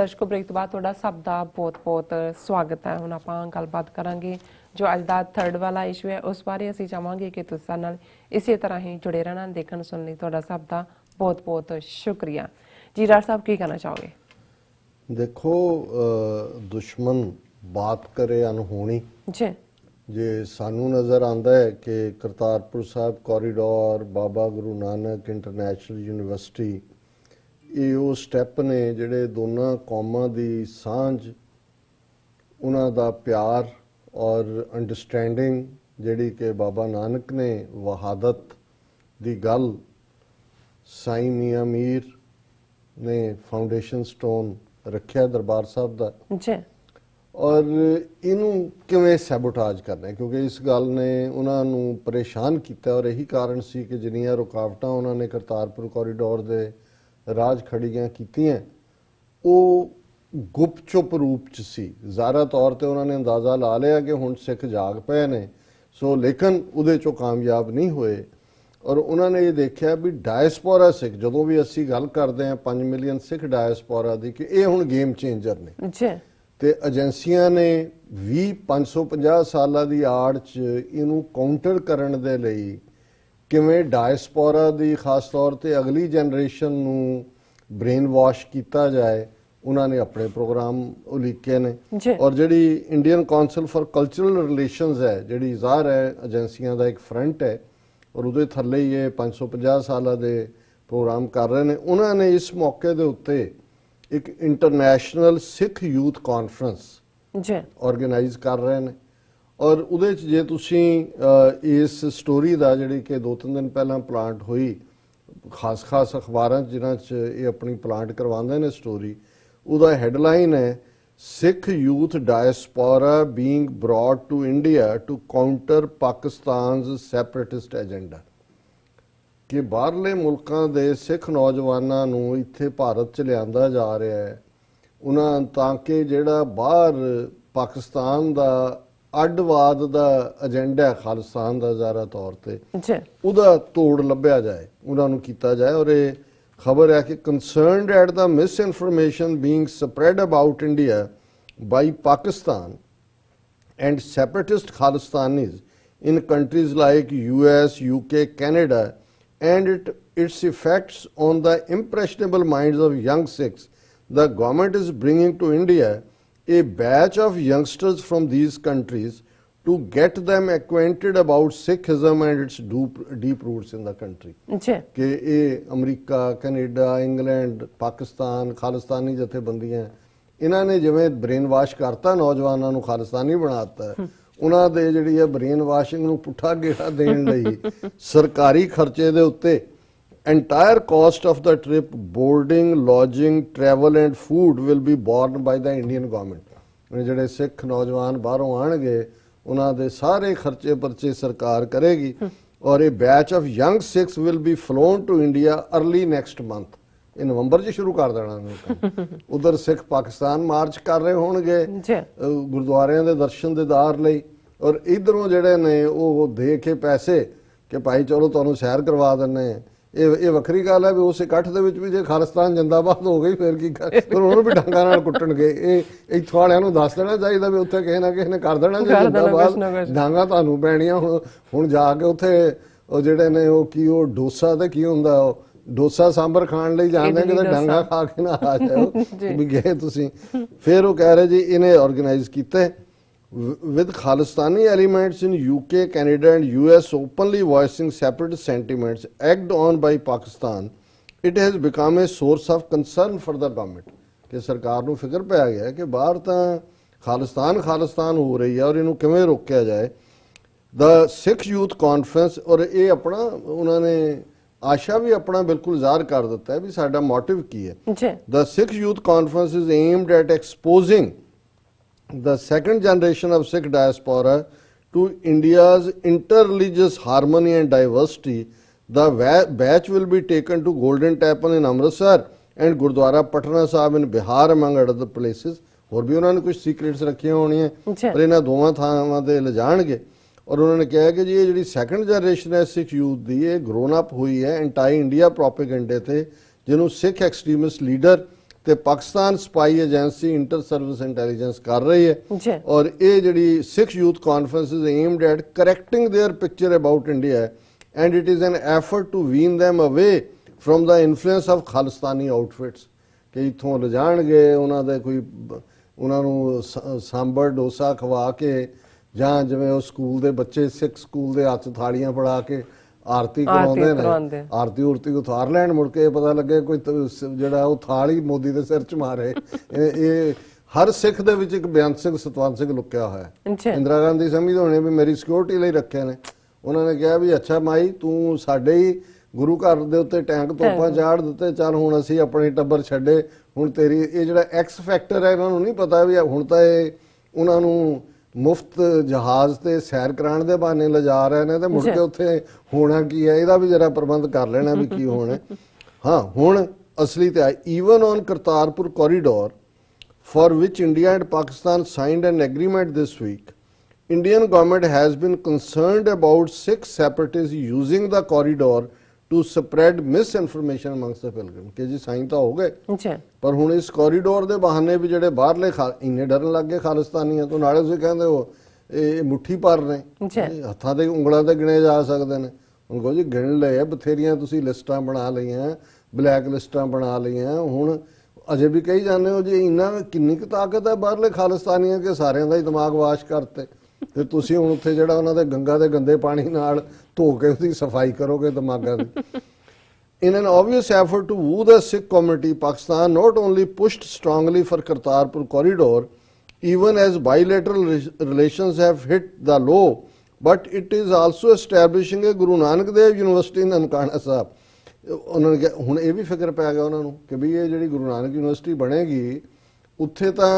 दर्शकों ब्रेक तो बाद तुहाडा सब दा बहुत-बहुत स्वागत है। हुण आपां गलबात करांगे जो अज दा थर्ड वाला इशू है उस बारे असीं चाहांगे कि तुसां नाल इसी तरह ही जुड़े रहना। देखण सुनण लई तुहाडा सब दा बहुत-बहुत शुक्रिया जी। डॉक्टर साहब की कहना चाहोगे? देखो दुश्मन बात करे अनहोनी जी जे सानू नज़र आंदा है कि करतारपुर साहब corridor, Baba Guru Nanak international university ये वो स्टैप ने जिहड़े दोनों कौमां दी सांझ, उन्हां दा प्यार और अंडरस्टैंडिंग जिहड़ी कि बाबा नानक ने वहादत दी गल साईं मियां मीर ने फाउंडेशन स्टोन रखिया दरबार साहब दा जी और इनू किवें सैबोटाज करना है, क्योंकि इस गल ने उन्होंने परेशान किया और यही कारण सी कि जिन्नियां रुकावटां उन्होंने करतारपुर कॉरीडोर दे राज खड़ियां कीतियां वो गुपचुप रूप च सी। ज़ाहिर तौर पर उन्होंने अंदाज़ा ला लिया कि हुण सिख जाग पे ने सो, लेकिन उहदे चों कामयाब नहीं हुए। और उन्होंने ये देखा भी डायस्पोरा सिख, जदों भी असी गल करते हैं 5 मिलियन सिख डायस्पोरा की, कि ये हुण गेम चेंजर ने जी ते एजेंसियां ने 550 साल की आड़ च इनू काउंटर करने दे लई किवें डायस्पोरा की खास तौर पर अगली जनरेशन नू ब्रेन वॉश किया जाए, उन्होंने अपने प्रोग्राम उलीके ने। और जिहड़ी Indian council for cultural relations है, जिहड़ी ज़ाहिर है एजेंसियां का एक फ्रंट है और उहदे थल्ले ही ये 550 साल के प्रोग्राम कर रहे हैं। उन्होंने इस मौके के उत्ते एक international Sikh youth conference organise कर रहे हैं और उहदे च जे तुसीं इस स्टोरी का जिहड़ी कि 2-3 दिन पहला प्लांट हुई खास खास अखबारां जिन्हां च ये अपनी प्लांट करवाते हैं स्टोरी, उहदा हैडलाइन है Sikh youth diaspora being brought to India to counter Pakistan separatist agenda, कि बाहरले मुल्कां दे सिख नौजवानां नूं इत्थे भारत च लिआंदा जा रहा है उन्हां ताकि जिहड़ा बाहर पाकिस्तान दा अड्डवाद दा एजेंडा है खालिस्तान दा ज़ाहिर तौर पर उहदा तोड़ लभ्या जाए, उन्हां नूं कीता जाए। और ये खबर है कि concerned at the miss information being spread about India by Pakistan and separatist Khalistanis in countries like US, UK, Canada and its effects on the impressionable minds of young Sikhs, the government is bringing to India a batch of youngsters from these countries to get them acquainted about Sikhism and its deep roots in the country. कि ये अमरीका, Canada, England, Pakistan, Khalistani जथेबंदियां इन्होंने जिवें brain wash करता नौजवानों को खालिस्तानी बनाता है, उन्हां दे जिहड़ी है ब्रेन वाशिंग नूं पुट्ठा गेड़ा देण लई सरकारी खर्चे दे उत्ते entire cost of the trip, boarding, lodging, travel and food will be borne by the Indian government. जिहड़े सिख नौजवान बाहरों आणगे उन्हां दे सारे खर्चे परचे सरकार करेगी और ये batch of young Sikhs will be flown to India early next month. ये नवंबर च शुरू कर देना। उधर सिख पाकिस्तान मार्च कर रहे होणगे गुरुद्वारियां दे दर्शन दीदार लई और इधरों जिहड़े ने वो दे के पैसे कि भाई चलो तुहानूं सैर करवा दिंदे। ये वक्री गल है भी उस इकट्ठ दे विच भी जे खालिस्तान जिंदाबाद हो गई फिर की कर, फिर उन्होंने भी डांगा नाल कुट्टणगे। ये इत्थों वालियां नूं दस देना चाहिए भी उत्थे किसी ना किसी ने कर देना जिंदाबाद, डांगा तुहानूं पैणीआं। हुण जाके उत्थे ਉਹ ਜਿਹੜੇ ਨੇ ਉਹ ਕੀ ਉਹ ਡੋਸਾ ਤੇ ਕੀ ਹੁੰਦਾ ਉਹ ਡੋਸਾ ਸਾਂਬਰ ਖਾਣ ਲਈ ਜਾਂਦੇ ਕਿਤੇ ਡਾਂਗਾ ਖਾ ਕੇ ਨਾ ਆ ਜਾਓ ਵੀ ਗਏ ਤੁਸੀਂ। ਫਿਰ ਉਹ ਕਹਿ ਰਹੇ ਜੀ ਇਹਨੇ ਆਰਗੇਨਾਈਜ਼ ਕੀਤਾ with Khalistani elements in UK, Canada and US openly voicing separate sentiments egged on by Pakistan, it has become a source of concern for the government। कि सरकार ਨੂੰ ਫਿਕਰ ਪੈ ਗਿਆ ਕਿ ਬਾਹਰ ਤਾਂ ਖਾਲਿਸਤਾਨ ਹੋ ਰਹੀ ਹੈ ਔਰ ਇਹਨੂੰ ਕਿਵੇਂ ਰੋਕਿਆ ਜਾਏ। द सिख यूथ कॉन्फ्रेंस और ये अपना उन्होंने आशा भी अपना बिल्कुल ज़ाहिर कर दिता है भी साडा मोटिव की है। The Sikh youth conference is aimed at exposing the second generation of Sikh diaspora to India's inter religious harmony and diversity. The batch will be taken to Golden Temple in Amritsar and Gurudwara Patna Sahib in Bihar among other places. होर भी उन्होंने कुछ secrets रखिया होनी पर इन्होंने दोवां थावां ते ले जाणगे। और उन्होंने कहा कि जी ये जी सैकेंड जनरेशन है सिख यूथ की ये ग्रोन अप हुई है एंटाई इंडिया प्रोपेगेंडे थे जिन्होंने सिख एक्सट्रीमिस्ट लीडर ਤੇ Pakistan spy agency inter service intelligence ਕਰ ਰਹੀ ਹੈ ਜੀ ਔਰ ਇਹ ਜਿਹੜੀ Sikh youth conference is aimed at correcting their picture about India and it is an effort to wean them away from the influence of Khalistani outfits ਕਿ ਇੱਥੋਂ ਲਿਜਾਣਗੇ ਉਹਨਾਂ ਦੇ ਕੋਈ ਉਹਨਾਂ ਨੂੰ ਸਾਂਬਰ ਡੋਸਾ ਖਵਾ ਕੇ ਜਾਂ ਜਿਵੇਂ ਉਹ ਸਕੂਲ ਦੇ ਬੱਚੇ ਸਿੱਖ ਸਕੂਲ ਦੇ ਹੱਥ ਥਾਲੀਆਂ ਫੜਾ ਕੇ ਆਰਤੀ ਕਰਾਉਂਦੇ ਨੇ ਆਰਤੀ ਉਰਤੀ ਉਤਾਰ ਲੈਣ ਮੁੜ ਕੇ ਪਤਾ ਲੱਗੇ ਕੋਈ ਜਿਹੜਾ ਉਹ ਥਾਲ ਹੀ ਮੋਦੀ ਦੇ ਸਿਰ 'ਚ ਮਾਰੇ ਇਹ ਹਰ ਸਿੱਖ ਦੇ ਵਿੱਚ ਇੱਕ ਬੇਅੰਤ ਸਿੰਘ ਸਤਵੰਤ ਸਿੰਘ ਲੁਕਿਆ ਹੋਇਆ ਹੈ ਇੰਦਰਾ ਗਾਂਧੀ ਸਮਝਦੇ ਹੋਣੇ ਵੀ ਮੇਰੀ ਸਿਕਿਉਰਿਟੀ ਲਈ ਰੱਖੇ ਨੇ ਉਹਨਾਂ ਨੇ ਕਿਹਾ ਵੀ ਅੱਛਾ ਮਾਈ ਤੂੰ ਸਾਡੇ ਹੀ ਗੁਰੂ ਘਰ ਦੇ ਉੱਤੇ ਟੈਂਕ ਤੋਪਾਂ ਚਾੜ ਦਿੱਤੇ ਚੱਲ ਹੁਣ ਅਸੀਂ ਆਪਣੇ ਟੱਬਰ ਛੱਡੇ ਹੁਣ ਤੇਰੀ ਇਹ ਜਿਹੜਾ ਐਕਸ ਫੈਕਟਰ ਹੈ ਇਹਨਾਂ ਨੂੰ ਨਹੀਂ ਪਤਾ ਵੀ ਹੁਣ ਤਾਂ ਇਹ ਉਹਨਾਂ ਨੂੰ ਮੁਫਤ ਜਹਾਜ਼ ਤੇ ਸੈਰ ਕਰਾਉਣ ਦੇ ਬਹਾਨੇ ਲਿਜਾ ਰਹੇ ਨੇ ਤੇ ਮੁੜ ਕੇ ਉੱਥੇ ਹੋਣਾ ਕੀ ਹੈ ਇਹਦਾ ਵੀ ਜਰਾ ਪ੍ਰਬੰਧ ਕਰ ਲੈਣਾ ਵੀ ਕੀ ਹੋਣਾ ਹਾਂ ਹੁਣ ਅਸਲੀ ਤੇ even on Kartarpur corridor for which India and Pakistan signed an agreement this week. Indian government has been concerned about Sikh separatists using the corridor to spread misinformation amongst the pilgrims. कि जी साइन तो हो गए पर हुण इस corridor दे बहाने भी ਜਿਹੜੇ ਬਾਹਰਲੇ ਇੰਨੇ ਡਰਨ ਲੱਗ ਗਏ ਖਾਲਿਸਤਾਨੀਆਂ ਤੋਂ ਨਾਲੇ ਤੁਸੀਂ ਕਹਿੰਦੇ ਹੋ ਇਹ ਮੁੱਠੀ ਭਰ ਨੇ ਹੱਥਾਂ ਤੇ ਉਂਗਲਾਂ ਤੇ ਗਿਣੇ ਜਾ ਸਕਦੇ ਨੇ ਹੁਣ ਕਹੋ ਜੀ ਗਿਣ ਲਏ ਬਥੇਰੀਆਂ ਤੁਸੀਂ ਲਿਸਟਾਂ ਬਣਾ ਲਈਆਂ ਬਲੈਕ ਲਿਸਟਾਂ ਬਣਾ ਲਈਆਂ ਹੁਣ ਅਜੇ ਵੀ ਕਹੀ ਜਾਂਦੇ ਹੋ ਜੀ ਇੰਨਾ ਕਿੰਨੀ ਕੁ ਤਾਕਤ ਹੈ ਬਾਹਰਲੇ ਖਾਲਿਸਤਾਨੀਆਂ ਕਿ ਸਾਰਿਆਂ ਦਾ ਹੀ ਦਿਮਾਗ ਵਾਸ਼ ਕਰਤੇ ਤੇ ਤੁਸੀਂ ਹੁਣ ਉੱਥੇ ਜਿਹੜਾ ਉਹਨਾਂ ਦੇ ਗੰਗਾ ਦੇ ਗੰਦੇ ਪਾਣੀ ਨਾਲ ਧੋ ਕੇ ਉਹਦੀ ਸਫਾਈ ਕਰੋਗੇ ਦਿਮਾਗਾਂ ਦੀ In an obvious effort to woo the Sikh community, Pakistan not only pushed strongly for Kartarpur corridor, even as bilateral relations have hit the low, but it is also establishing a Guru Nanak Dev University in Nankana Sahib. ਉਹਨਾਂ ਨੇ ਹੁਣ ਇਹ ਵੀ ਫਿਕਰ ਪੈ ਗਿਆ ਉਹਨਾਂ ਨੂੰ ਕਿ ਵੀ ਇਹ ਜਿਹੜੀ ਗੁਰੂ ਨਾਨਕ ਯੂਨੀਵਰਸਿਟੀ ਬਣੇਗੀ ਉੱਥੇ ਤਾਂ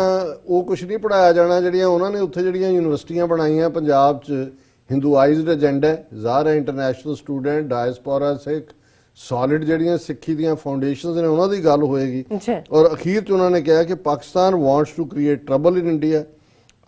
ਉਹ ਕੁਝ ਨਹੀਂ ਪੜਾਇਆ ਜਾਣਾ ਜਿਹੜੀਆਂ ਉਹਨਾਂ ਨੇ ਉੱਥੇ ਜਿਹੜੀਆਂ ਯੂਨੀਵਰਸਿਟੀਆਂ ਬਣਾਈਆਂ ਪੰਜਾਬ 'ਚ ਹਿੰਦੂਆਈਜ਼ਡ ਏਜੰਡਾ ਜ਼ਾਹਰ ਇੰਟਰਨੈਸ਼ਨਲ ਸਟੂਡੈਂਟ ਡਾਇਸਪੋਰਾ ਸਿੱਖ ਸੋਲਿਡ ਜਿਹੜੀਆਂ ਸਿੱਖੀ ਦੀਆਂ ਫਾਊਂਡੇਸ਼ਨਸ ਨੇ ਉਹਨਾਂ ਦੀ ਗੱਲ ਹੋਏਗੀ ਔਰ ਅਖੀਰ 'ਚ ਉਹਨਾਂ ਨੇ ਕਿਹਾ ਕਿ Pakistan wants to create trouble in India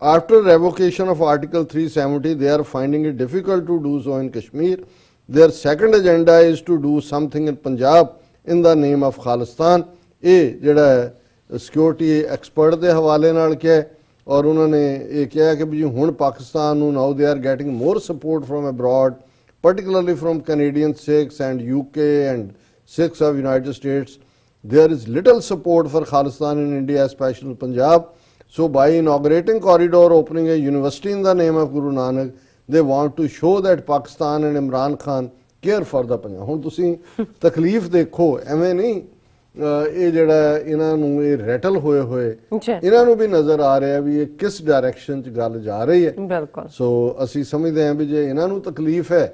after revocation of article 370 they are finding it difficult to do so in Kashmir Their second agenda is to do something in Punjab in the name of Khalistan. ਇਹ ਜਿਹੜਾ security expert ਦੇ ਹਵਾਲੇ ਨਾਲ ਕਿਹਾ ਔਰ ਉਹਨਾਂ ਨੇ ਇਹ ਕਿਹਾ ਕਿ ਵੀ ਹੁਣ ਪਾਕਿਸਤਾਨ ਨੂੰ now they are getting more support from abroad, particularly from Canadian Sikhs and UK and Sikhs of United States. There is little support for Khalistan in India, especially Punjab. So by inaugurating corridor, opening a university in the name of Guru Nanak, they want to show that Pakistan and Imran Khan care for the Punjab. ਹੁਣ ਤੁਸੀਂ ਤਕਲੀਫ ਦੇਖੋ ਐਵੇਂ ਨਹੀਂ ਇਹ ਜਿਹੜਾ ਇਹਨਾਂ ਨੂੰ ਇਹ ਰੈਟਲ ਹੋਏ ਹੋਏ ਇਹਨਾਂ ਨੂੰ ਵੀ ਨਜ਼ਰ ਆ ਰਿਹਾ ਵੀ ਇਹ ਕਿਸ ਡਾਇਰੈਕਸ਼ਨ 'ਚ ਗੱਲ ਜਾ ਰਹੀ ਹੈ ਬਿਲਕੁਲ ਸੋ ਅਸੀਂ ਸਮਝਦੇ ਹਾਂ ਵੀ ਜੇ ਇਹਨਾਂ ਨੂੰ ਤਕਲੀਫ ਹੈ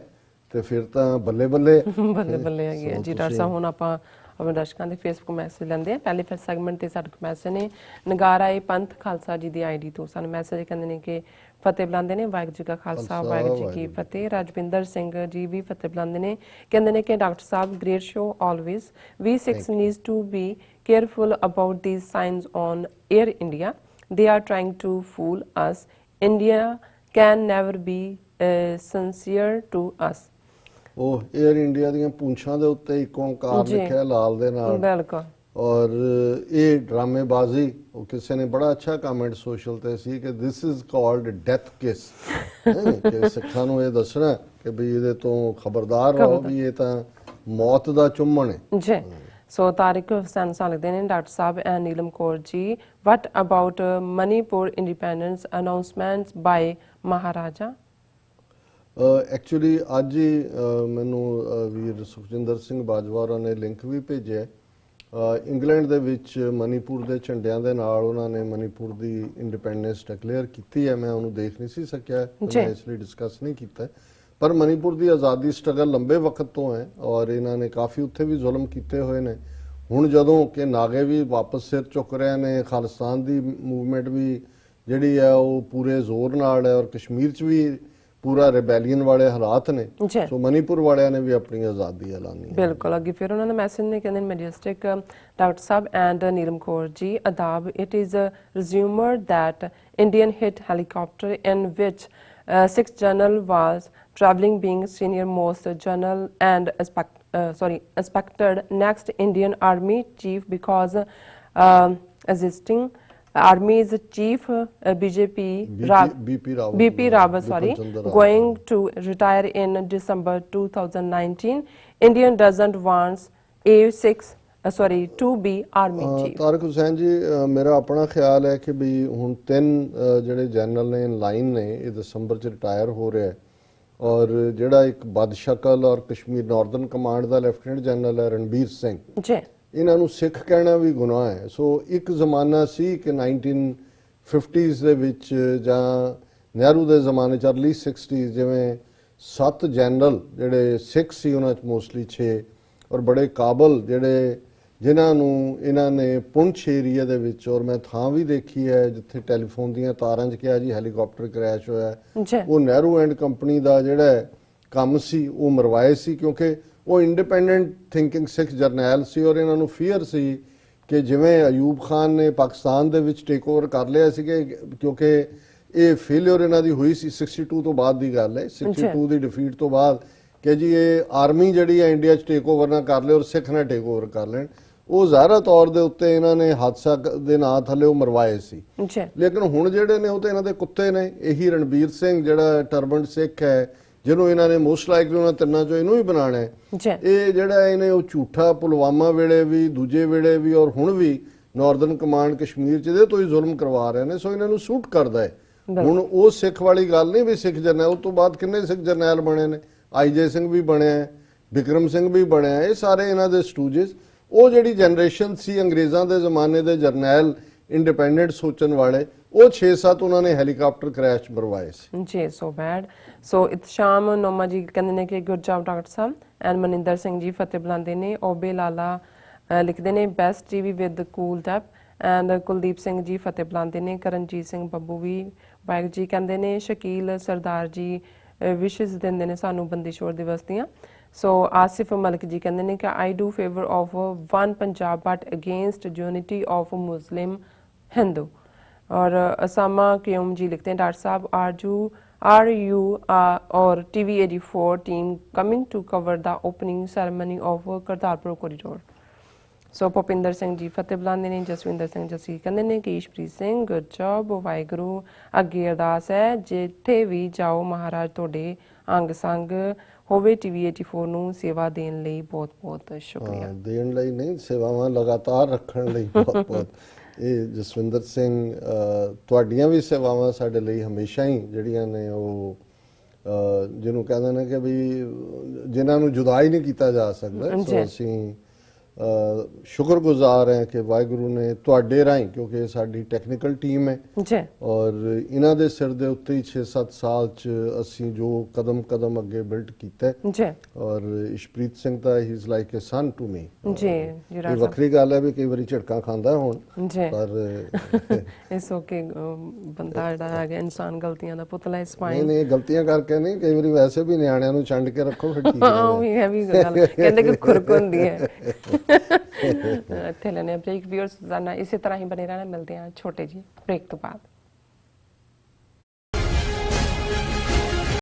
ਤੇ ਫਿਰ ਤਾਂ ਬੱਲੇ ਬੱਲੇ ਬੱਲੇ ਬੱਲੇ ਹੈਗੀ ਹੈ ਜੀ ਡਾਕਟਰ ਸਾਹਿਬ ਹੁਣ ਆਪਾਂ ਆਪਣੇ ਦਰਸ਼ਕਾਂ ਦੇ ਫੇਸਬੁੱਕ ਮੈਸੇਜ ਲੈਂਦੇ ਆ ਪਹਿਲੇ ਫਿਰ ਸੈਗਮੈਂਟ ਤੇ ਸਾਡੇ ਕੋਲ ਮੈਸੇਜ ਨੇ ਨਗਾਰਾਏ ਪੰਥ ਖਾਲਸਾ ਜੀ ਦੀ ਆਈਡੀ ਤੋਂ ਸਾਨੂੰ ਮੈਸੇਜ ਕਹਿੰਦੇ ਨੇ ਕਿ ਫਤਿਹ ਬੁਲਾਉਂਦੇ ਨੇ ਵਾਹਿਗੁਰੂ ਜੀ ਕਾ ਖਾਲਸਾ ਵਾਹਿਗੁਰੂ ਜੀ ਕੀ ਫਤਿਹ ਰਾਜਵਿੰਦਰ ਸਿੰਘ ਜੀ ਵੀ ਫਤਿਹ ਬੁਲਾਉਂਦੇ ਨੇ ਕਹਿੰਦੇ ਨੇ ਕਿ ਡਾਕਟਰ ਸਾਹਿਬ great show always we Sikhs needs to be careful about these signs on air India they are trying to fool us India can never be sincere to us uh air India ਦੀਆਂ ਪੂੰਛਾਂ ਦੇ ਉੱਤੇ ਇੱਕ ਓਂਕਾਰ ਲਿਖਿਆ ਲਾਲ ਦੇ ਨਾਲ ਬਿਲਕੁਲ ਔਰ ਇਹ ਡਰਾਮੇਬਾਜ਼ੀ ਉਹ ਕਿਸੇ ਨੇ ਬੜਾ ਅੱਛਾ ਕਮੈਂਟ ਸੋਸ਼ਲ ਤੇ ਸੀ ਕਿ ਦਿਸ ਇਜ਼ ਕਾਲਡ ਡੈਥ ਕਿਸ ਕਿ ਸਿੱਖਾਂ ਨੂੰ ਇਹ ਦੱਸਣਾ ਕਿ ਵੀ ਇਹਦੇ ਤੋਂ ਖਬਰਦਾਰ ਰਹੋ ਵੀ ਇਹ ਤਾਂ ਮੌਤ ਦਾ ਚੁੰਮਣ ਹੈ ਜੀ ਸੋ ਤਾਰਿਕ ਹੁਸੈਨ ਸਾਹਿਬ ਲਿਖਦੇ ਨੇ doctor Sahib and Neelam Kaur ji what about Manipur independence announcements by Maharaja actually ਅੱਜ ਹੀ ਮੈਨੂੰ ਵੀਰ ਸੁਖਜਿੰਦਰ ਸਿੰਘ ਬਾਜਵਾ ਹੋਰਾਂ ਨੇ ਲਿੰਕ ਵੀ ਭੇਜਿਆ ਇੰਗਲੈਂਡ ਦੇ ਵਿੱਚ ਮਨੀਪੁਰ ਦੇ ਝੰਡਿਆਂ ਦੇ ਨਾਲ ਉਹਨਾਂ ਨੇ ਮਨੀਪੁਰ ਦੀ ਇੰਡੀਪੈਂਡੈਂਸ ਡਿਕਲੇਅਰ ਕੀਤੀ ਹੈ ਮੈਂ ਉਹਨੂੰ ਦੇਖ ਨਹੀਂ ਸੀ ਸਕਿਆ ਮੈਂ ਇਸ ਲਈ ਡਿਸਕਸ ਨਹੀਂ ਕੀਤਾ ਪਰ ਮਨੀਪੁਰ ਦੀ ਆਜ਼ਾਦੀ ਸਟਰਗਲ ਲੰਬੇ ਵਕਤ ਤੋਂ ਹੈ ਔਰ ਇਹਨਾਂ ਨੇ ਕਾਫੀ ਉੱਥੇ ਵੀ ਜ਼ੁਲਮ ਕੀਤੇ ਹੋਏ ਨੇ ਹੁਣ ਜਦੋਂ ਕਿ ਨਾਗੇ ਵੀ ਵਾਪਸ ਸਿਰ ਚੁੱਕ ਰਹੇ ਨੇ ਖਾਲਿਸਤਾਨ ਦੀ ਮੂਵਮੈਂਟ ਵੀ ਜਿਹੜੀ ਹੈ ਉਹ ਪੂਰੇ ਜ਼ੋਰ ਨਾਲ ਹੈ ਔਰ ਕਸ਼ਮੀਰ 'ਚ ਵੀ ਪੂਰਾ ਰਿਬੈਲੀਅਨ ਵਾਲੇ ਹਾਲਾਤ ਨੇ ਸੋ ਮਨੀਪੁਰ ਵਾਲਿਆਂ ਨੇ ਵੀ ਆਪਣੀ ਆਜ਼ਾਦੀ ਐਲਾਨੀ ਬਿਲਕੁਲ ਅੱਗੇ ਫਿਰ ਉਹਨਾਂ ਨੇ ਮੈਸੇਜ ਨੇ ਕਹਿੰਦੇ majestic doctor Sahib and Neelam Kaur ji ਅਦਾਬ it is rumoured that Indian hit helicopter in which 6th General was traveling being senior most general and expected next Indian Army chief because existing Army's chief BJP BP Rawat, sorry, going to retire in December 2019. Indian doesn't want A6 to be army chief. ਤਾਰਿਕ ਹੁਸੈਨ ਜੀ ਮੇਰਾ ਆਪਣਾ ਖਿਆਲ ਹੈ ਕਿ ਵੀ ਹੁਣ 3 ਜਿਹੜੇ general ਨੇ line ਨੇ ਇਹ ਦਸੰਬਰ ਚ ਰਿਟਾਇਰ ਹੋ ਰਿਹਾ ਹੈ ਔਰ ਜਿਹੜਾ ਇੱਕ ਬਦਸ਼ਕਲ ਔਰ ਕਸ਼ਮੀਰ ਨਾਰਦਰਨ ਕਮਾਂਡ ਦਾ ਲੈਫਟੀਨੈਂਟ ਜਨਰਲ ਹੈ ਰਣਬੀਰ ਸਿੰਘ ਜੀ, ਇਹਨਾਂ ਨੂੰ ਸਿੱਖ ਕਹਿਣਾ ਵੀ ਗੁਨਾਹ ਹੈ। ਸੋ ਇੱਕ ਜ਼ਮਾਨਾ ਸੀ ਕਿ 1950s ਦੇ ਵਿੱਚ ਜਾਂ ਨਹਿਰੂ ਦੇ ਜ਼ਮਾਨੇ ਚ ਅਰਲੀ 60s ਜਿਵੇਂ 7 ਜਨਰਲ ਜਿਹੜੇ ਸਿੱਖ ਸੀ ਉਹਨਾਂ ਚ ਮੋਸਟਲੀ 6 ਔਰ ਬੜੇ ਕਾਬਲ ਜਿਹੜੇ ਜਿਨ੍ਹਾਂ ਨੂੰ ਇਹਨਾਂ ਨੇ ਪੁੰਛ ਏਰੀਆ ਦੇ ਵਿੱਚ ਔਰ ਮੈਂ ਥਾਂ ਵੀ ਦੇਖੀ ਹੈ ਜਿੱਥੇ ਟੈਲੀਫੋਨ ਦੀਆਂ ਤਾਰਾਂ 'ਚ ਕਿਹਾ ਜੀ ਹੈਲੀਕਾਪਟਰ ਕ੍ਰੈਸ਼ ਹੋਇਆ, ਉਹ ਨਹਿਰੂ ਐਂਡ ਕੰਪਨੀ ਦਾ ਜਿਹੜਾ ਕੰਮ ਸੀ ਉਹ ਮਰਵਾਏ ਸੀ ਕਿਉਂਕਿ ਉਹ ਇੰਡੀਪੈਂਡੈਂਟ ਥਿੰਕਿੰਗ ਸਿੱਖ ਜਰਨੈਲ ਸੀ ਔਰ ਇਹਨਾਂ ਨੂੰ ਫੀਅਰ ਸੀ ਕਿ ਜਿਵੇਂ ਅਯੂਬ ਖਾਨ ਨੇ ਪਾਕਿਸਤਾਨ ਦੇ ਵਿੱਚ ਟੇਕ ਓਵਰ ਕਰ ਲਿਆ ਸੀ ਕਿਉਂਕਿ ਇਹ ਫੇਲਿਅਰ ਇਹਨਾਂ ਦੀ ਹੋਈ ਸੀ 62 ਤੋਂ ਬਾਅਦ ਦੀ ਗੱਲ ਹੈ, 62 ਦੀ ਡਿਫੀਟ ਤੋਂ ਬਾਅਦ ਕਿ ਜੀ ਇਹ ਆਰਮੀ ਜਿਹੜੀ ਹੈ ਇੰਡੀਆ 'ਚ ਟੇਕ ਓਵਰ ਨਾ ਕਰ ਲੇ ਔਰ ਸਿੱਖ ਨਾ ਟੇਕ ਓਵਰ ਕਰ ਲੈਣ। ਉਹ ਜ਼ਾਹਰਾ ਤੌਰ ਦੇ ਉੱਤੇ ਇਹਨਾਂ ਨੇ ਹਾਦਸਾ ਦੇ ਨਾਂ ਥੱਲੇ ਉਹ ਮਰਵਾਏ ਸੀ, ਲੇਕਿਨ ਹੁਣ ਜਿਹੜੇ ਨੇ ਉਹ ਤਾਂ ਇਹਨਾਂ ਦੇ ਕੁੱਤੇ ਨੇ। ਇਹੀ ਰਣਬੀਰ ਸਿੰਘ ਜਿਹੜਾ ਟਰਬਨਡ ਸਿੱਖ ਹੈ ਜਿਹਨੂੰ ਇਹਨਾਂ ਨੇ ਮੋਸਟ ਲਾਈਕਲੀ ਉਹਨਾਂ ਤਿੰਨਾਂ ਚੋਂ ਇਹਨੂੰ ਹੀ ਬਣਾਉਣਾ ਹੈ, ਇਹ ਜਿਹੜਾ ਇਹਨੇ ਉਹ ਝੂਠਾ ਪੁਲਵਾਮਾ ਵੇਲੇ ਵੀ ਦੂਜੇ ਵੇਲੇ ਵੀ ਔਰ ਹੁਣ ਵੀ ਨਾਰਦਰਨ ਕਮਾਂਡ ਕਸ਼ਮੀਰ 'ਚ ਇਹਦੇ ਤੋਂ ਹੀ ਜ਼ੁਲਮ ਕਰਵਾ ਰਹੇ ਨੇ। ਸੋ ਇਹਨਾਂ ਨੂੰ ਸੂਟ ਕਰਦਾ ਹੈ। ਹੁਣ ਉਹ ਸਿੱਖ ਵਾਲੀ ਗੱਲ ਨਹੀਂ ਵੀ ਸਿੱਖ ਜਰਨੈਲ ਤੋਂ ਬਾਅਦ ਕਿੰਨੇ ਸਿੱਖ ਜਰਨੈਲ ਬਣੇ ਨੇ, ਆਈਜੇ ਸਿੰਘ ਵੀ ਬਣਿਆ, ਬਿਕਰਮ ਸਿੰਘ ਵੀ ਬਣਿਆ, ਇਹ ਸਾਰੇ ਇਹਨਾਂ ਦੇ ਸਟੂਜਸ। ਉਹ ਜਿਹੜੀ ਜਨਰੇਸ਼ਨ ਸੀ ਅੰਗਰੇਜ਼ਾਂ ਦੇ ਜ਼ਮਾਨੇ ਦੇ ਜਰਨੈਲ ਇੰਡੀਪੈਂਡੈਂਟ ਸੋਚਣ ਵਾਲੇ, ਉਹ 6-7 ਉਹਨਾਂ ਨੇ ਹੈਲੀਕਾਪਟਰ ਕ੍ਰੈਸ਼ ਮਰਵਾਏ ਸੀ ਜੀ। ਸੋ ਬੈਡ। ਸੋ ਇਤਸ਼ਾਮ ਨੋਮਾ ਜੀ ਕਹਿੰਦੇ ਨੇ ਕਿ good job doctor Sahib. And Maninder Singh ji ਫਤਿਹ ਬੁਲਾਉਂਦੇ ਨੇ। ਓਬੇ ਲਾਲਾ ਲਿਖਦੇ ਨੇ best TV with cool tap. And Kuldeep Singh ji ਫਤਿਹ ਬੁਲਾਉਂਦੇ ਨੇ। ਕਰਨਜੀਤ ਸਿੰਘ ਬੱਬੂ ਵੀ ਵਾਹਿਗੁਰੂ ਜੀ ਕਹਿੰਦੇ ਨੇ। ਸ਼ਕੀਲ ਸਰਦਾਰ ਜੀ ਵਿਸ਼ੇਸ ਦਿੰਦੇ ਨੇ ਸਾਨੂੰ ਬੰਦੀ ਛੋੜ ਦਿਵਸ ਦੀਆਂ। ਸੋ ਆਸਿਫ ਮਲਕ ਜੀ ਕਹਿੰਦੇ ਨੇ ਕਿ I do favour of one Punjab but against unity of Muslim Hindu. और असामा क्यूम जी लिखते हैं doctor Sahib are you our TV 84 team coming to cover the opening ceremony of Kartarpur corridor. So Bhupinder Singh ji Fateh बुलाते हैं। जसविंदर सिंह जसी कहते हैं कि ईशप्रीत सिंह गुड जॉब। वाहिगुरू अगे अरदास है जिथे भी जाओ महाराज तुहाडे अंग संग होवे। TV 84 ਨੂੰ सेवा देने ਲਈ बहुत बहुत शुक्रिया। देने ਲਈ नहीं, सेवावां लगातार रखण ਲਈ बहुत बहुत। ਇਹ ਜਸਵਿੰਦਰ ਸਿੰਘ ਤੁਹਾਡੀਆਂ ਵੀ ਸੇਵਾਵਾਂ ਸਾਡੇ ਲਈ ਹਮੇਸ਼ਾ ਹੀ ਜਿਹੜੀਆਂ ਨੇ ਉਹ ਜਿਹਨੂੰ ਕਹਿੰਦੇ ਨੇ ਕਿ ਵੀ ਜਿਨ੍ਹਾਂ ਨੂੰ ਜੁਦਾ ਹੀ ਨਹੀਂ ਕੀਤਾ ਜਾ ਸਕਦਾ। ਸੋ ਅਸੀਂ ਸ਼ੁਕਰਗੁਜ਼ਾਰ ਹਾਂ ਕਿ ਵਾਹਿਗੁਰੂ ਨੇ ਤੁਹਾਡੇ ਰਾਹੀਂ, ਕਿਉਂਕਿ ਸਾਡੀ ਟੈਕਨੀਕਲ ਟੀਮ ਹੈ ਔਰ ਇਹਨਾਂ ਦੇ ਸਿਰ ਦੇ ਉੱਤੇ ਹੀ 6-7 ਸਾਲ ਚ ਅਸੀਂ ਜੋ ਕਦਮ ਅੱਗੇ ਬਿਲਡ ਕੀਤਾ ਔਰ ਇਸ਼ਪ੍ਰੀਤ ਸਿੰਘ ਤਾਂ he is like a son to me ਜੀ। ਇਹ ਵੱਖਰੀ ਗੱਲ ਹੈ ਵੀ ਕਈ ਵਾਰੀ ਝਟਕਾਂ ਖਾਂਦਾ ਹੁਣ, ਪਰ ਇਸ ਓਕੇ ਬੰਦਾ ਜਿਹੜਾ ਹੈਗਾ ਇਨਸਾਨ ਗਲਤੀਆਂ ਦਾ ਪੁਤਲਾ ਇਸ ਫਾਈਨ ਨਹੀਂ ਗਲਤੀਆਂ ਕਰਕੇ ਨਹੀਂ, ਕਈ ਵਾਰੀ ਵੈਸੇ ਵੀ ਨਿਆਣਿਆਂ ਨੂੰ ਛੰਡ ਕੇ ਰੱਖੋ ਫਿਰ ਠੀਕ ਹੈ। ਉਹ ਵੀ ਹੈ ਵੀ ਗੱਲ ਕਹਿੰਦੇ ਕਿ ਖੁਰਕ ਹੁੰਦੀ ਹੈ। ਇੱਥੇ ਲੈਣੇ ਬ੍ਰੇਕ। ਵਿਊਅਰਸ ਇਸੇ ਤਰ੍ਹਾਂ ਹੀ ਬਣੇ ਰਹਿਣਾ। ਮਿਲਦੇ ਹਾਂ ਛੋਟੇ ਜਿਹੇ ਬ੍ਰੇਕ ਤੋਂ ਬਾਅਦ।